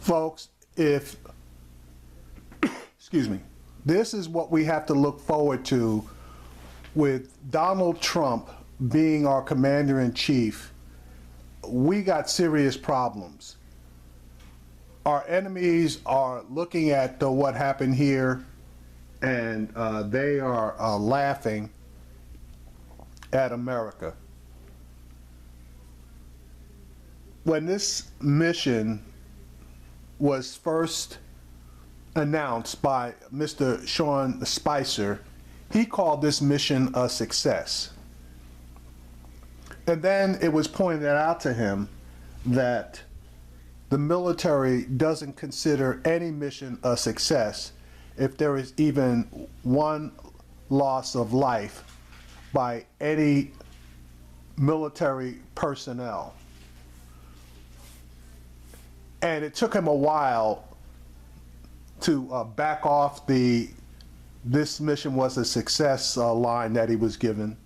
Folks, if, excuse me, this is what we have to look forward to with Donald Trump being our commander-in-chief, we got serious problems. Our enemies are looking at what happened here, and they are laughing at America. When this mission was first announced by Mr. Sean Spicer, he called this mission a success. And then it was pointed out to him that the military doesn't consider any mission a success if there is even one loss of life by any military personnel. And it took him a while to back off this mission was a success line that he was given.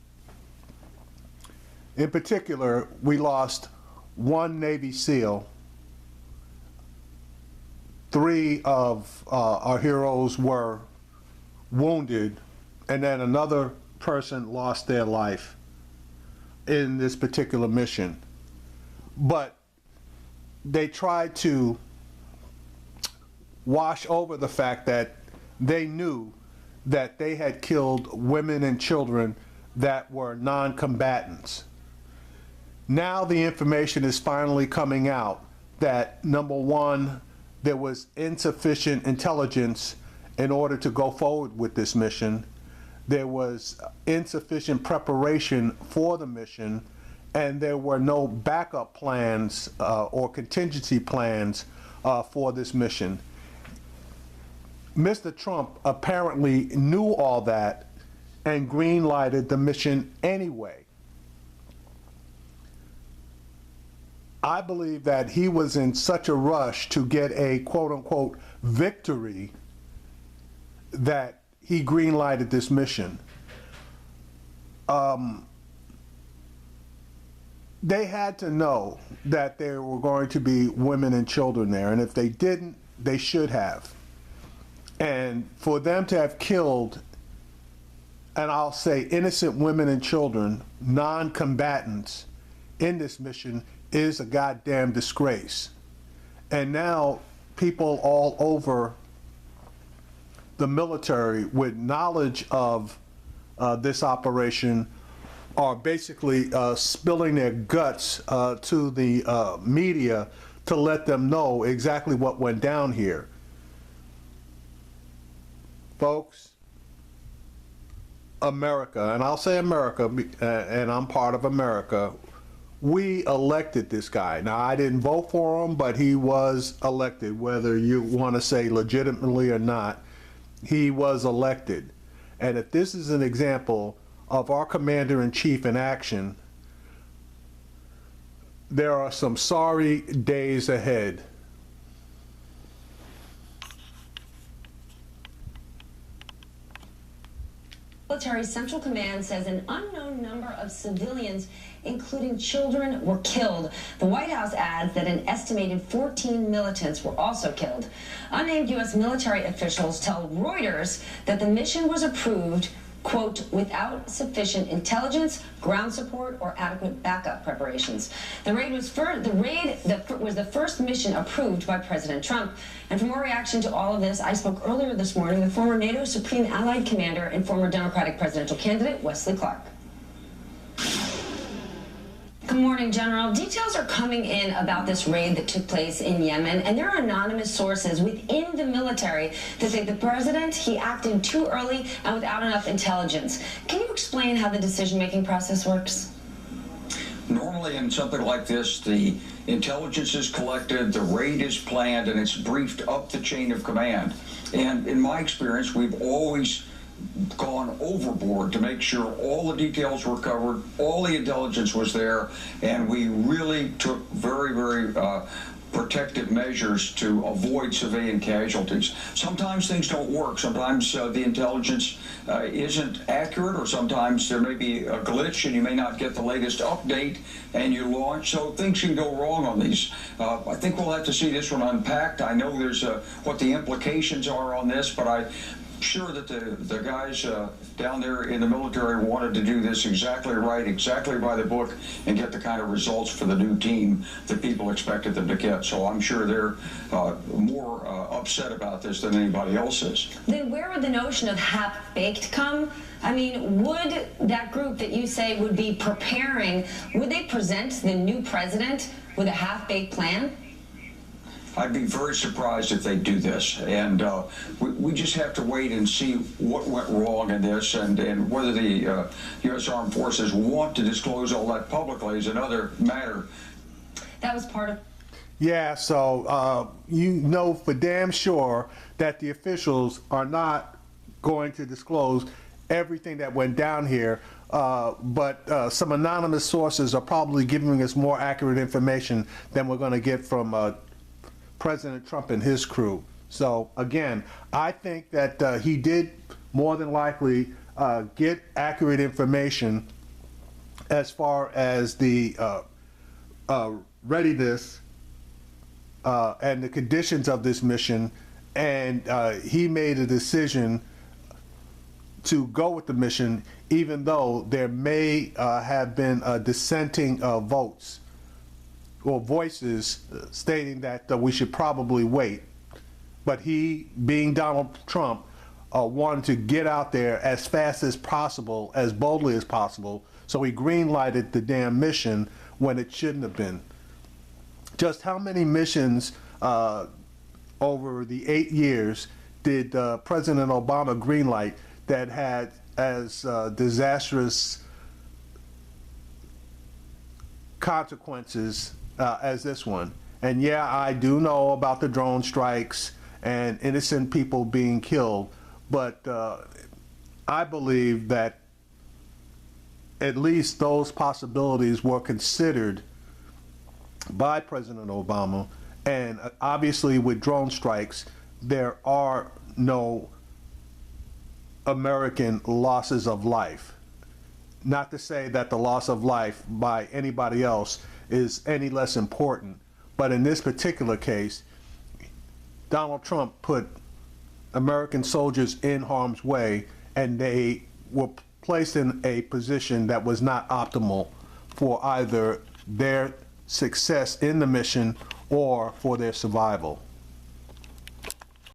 In particular, we lost one Navy SEAL. 3 of our heroes were wounded, and then another person lost their life in this particular mission. But they tried to wash over the fact that they knew that they had killed women and children that were non-combatants. Now the information is finally coming out that, number one, there was insufficient intelligence in order to go forward with this mission. There was insufficient preparation for the mission, and there were no backup plans or contingency plans for this mission. Mr. Trump apparently knew all that and green-lighted the mission anyway. I believe that he was in such a rush to get a quote-unquote victory that he green-lighted this mission. They had to know that there were going to be women and children there, and if they didn't, they should have. And for them to have killed, and I'll say innocent women and children, non-combatants in this mission is a goddamn disgrace. And now people all over the military with knowledge of this operation are basically spilling their guts to the media to let them know exactly what went down here. Folks, America, and I'll say America, and I'm part of America, we elected this guy. Now, I didn't vote for him, but he was elected, whether you want to say legitimately or not, he was elected. And if this is an example of our commander-in-chief in action, there are some sorry days ahead. Military Central Command says an unknown number of civilians, including children, were killed. The White House adds that an estimated 14 militants were also killed. Unnamed U.S. military officials tell Reuters that the mission was approved, quote, without sufficient intelligence, ground support, or adequate backup preparations. The raid was the first mission approved by President Trump. And for more reaction to all of this, I spoke earlier this morning with former NATO Supreme Allied Commander and former Democratic presidential candidate Wesley Clark. Good morning, General. Details are coming in about this raid that took place in Yemen, and there are anonymous sources within the military that say the president, he acted too early and without enough intelligence. Can you explain how the decision-making process works? Normally in something like this, the intelligence is collected, the raid is planned, and it's briefed up the chain of command. And in my experience, we've always gone overboard to make sure all the details were covered, all the intelligence was there, and we really took very, very protective measures to avoid civilian casualties. Sometimes things don't work. Sometimes the intelligence isn't accurate, or sometimes there may be a glitch and you may not get the latest update and you launch. So things can go wrong on these. I think we'll have to see this one unpacked. I know there's what the implications are on this, but I'm sure that the guys down there in the military wanted to do this exactly right, exactly by the book, and get the kind of results for the new team that people expected them to get. So I'm sure they're more upset about this than anybody else is. Then where would the notion of half-baked come? I mean, would that group that you say would be preparing, would they present the new president with a half-baked plan? I'd be very surprised if they do this, and we just have to wait and see what went wrong in this, and whether the U.S. Armed Forces want to disclose all that publicly is another matter. That was part of... Yeah, so you know for damn sure that the officials are not going to disclose everything that went down here, but some anonymous sources are probably giving us more accurate information than we're going to get from President Trump and his crew. So again, I think that he did more than likely get accurate information as far as the readiness and the conditions of this mission, and he made a decision to go with the mission, even though there may have been dissenting votes or voices stating that we should probably wait. But he, being Donald Trump, wanted to get out there as fast as possible, as boldly as possible, so he green-lighted the damn mission when it shouldn't have been. Just how many missions over the 8 years did President Obama greenlight that had as disastrous consequences as this one? And yeah, I do know about the drone strikes and innocent people being killed, but I believe that at least those possibilities were considered by President Obama. And obviously with drone strikes, there are no American losses of life. Not to say that the loss of life by anybody else is any less important, but in this particular case, Donald Trump put American soldiers in harm's way, and they were placed in a position that was not optimal for either their success in the mission or for their survival.